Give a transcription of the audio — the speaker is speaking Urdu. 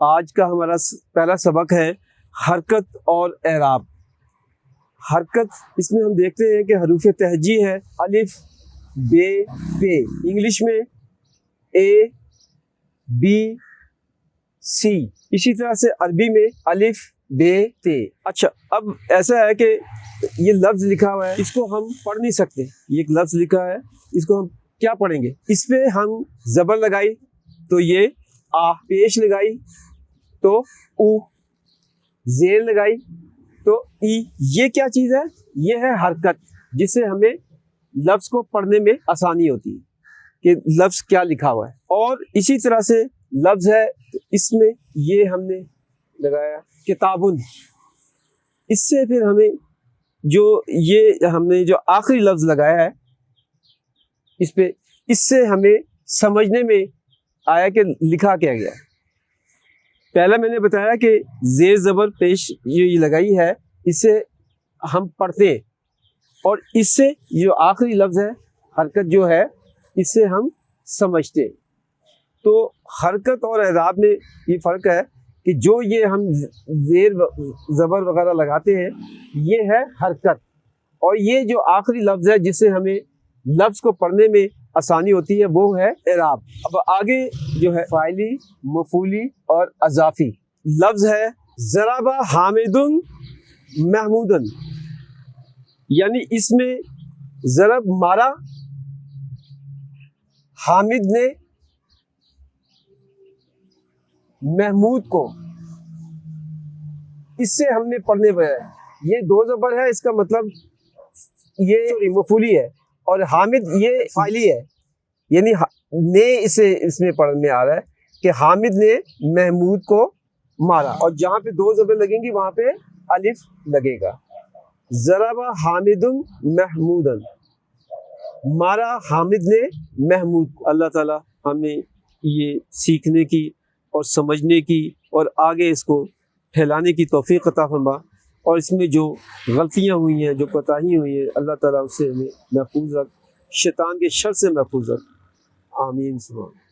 آج کا ہمارا پہلا سبق ہے حرکت اور اعراب۔ حرکت، اس میں ہم دیکھتے ہیں کہ حروف تہجی ہے الف بے پے، انگلش میں اے بی سی، اسی طرح سے عربی میں الف بے تے۔ اچھا، اب ایسا ہے کہ یہ لفظ لکھا ہوا ہے، اس کو ہم پڑھ نہیں سکتے۔ یہ ایک لفظ لکھا ہے، اس کو ہم کیا پڑھیں گے؟ اس پہ ہم زبر لگائی تو یہ آ، پیش لگائی تو او، زیر لگائی تو ای۔ یہ کیا چیز ہے؟ یہ ہے حرکت، جس سے ہمیں لفظ کو پڑھنے میں آسانی ہوتی ہے کہ لفظ کیا لکھا ہوا ہے۔ اور اسی طرح سے لفظ ہے، اس میں یہ ہم نے لگایا کتابن، اس سے پھر ہمیں جو یہ ہم نے جو آخری لفظ لگایا ہے اس پہ، اس سے ہمیں سمجھنے میں آیا کہ لکھا کیا گیا۔ پہلا میں نے بتایا کہ زیر زبر پیش یہ لگائی ہے، اس سے ہم پڑھتے ہیں، اور اس سے جو آخری لفظ ہے حرکت جو ہے، اس سے ہم سمجھتے ہیں۔ تو حرکت اور اعراب میں یہ فرق ہے کہ جو یہ ہم زیر زبر وغیرہ لگاتے ہیں یہ ہے حرکت، اور یہ جو آخری لفظ ہے جس سے ہمیں لفظ کو پڑھنے میں آسانی ہوتی ہے وہ ہے اعراب۔ اب آگے جو ہے فاعلی، مفعولی اور اضافی لفظ ہے ضرب حامد محمودن، یعنی اس میں ضرب مارا، حامد نے محمود کو، اس سے ہم نے پڑھنے پہ ہے۔ یہ دو زبر ہے، اس کا مطلب یہ مفعولی ہے، اور حامد یہ فاعلی ہے، یعنی نے اس میں پڑھنے آ رہا ہے کہ حامد نے محمود کو مارا، اور جہاں پہ دو زبر لگیں گی وہاں پہ الف لگے گا۔ ضرب حامد محمودن، مارا حامد نے محمود کو۔ اللہ تعالی ہمیں یہ سیکھنے کی اور سمجھنے کی اور آگے اس کو پھیلانے کی توفیق عطا فرما، اور اس میں جو غلطیاں ہوئی ہیں، جو کوتاہی ہوئی ہیں، اللہ تعالیٰ اس سے ہمیں محفوظ رکھ، شیطان کے شر سے محفوظ رکھ، آمین سبحان۔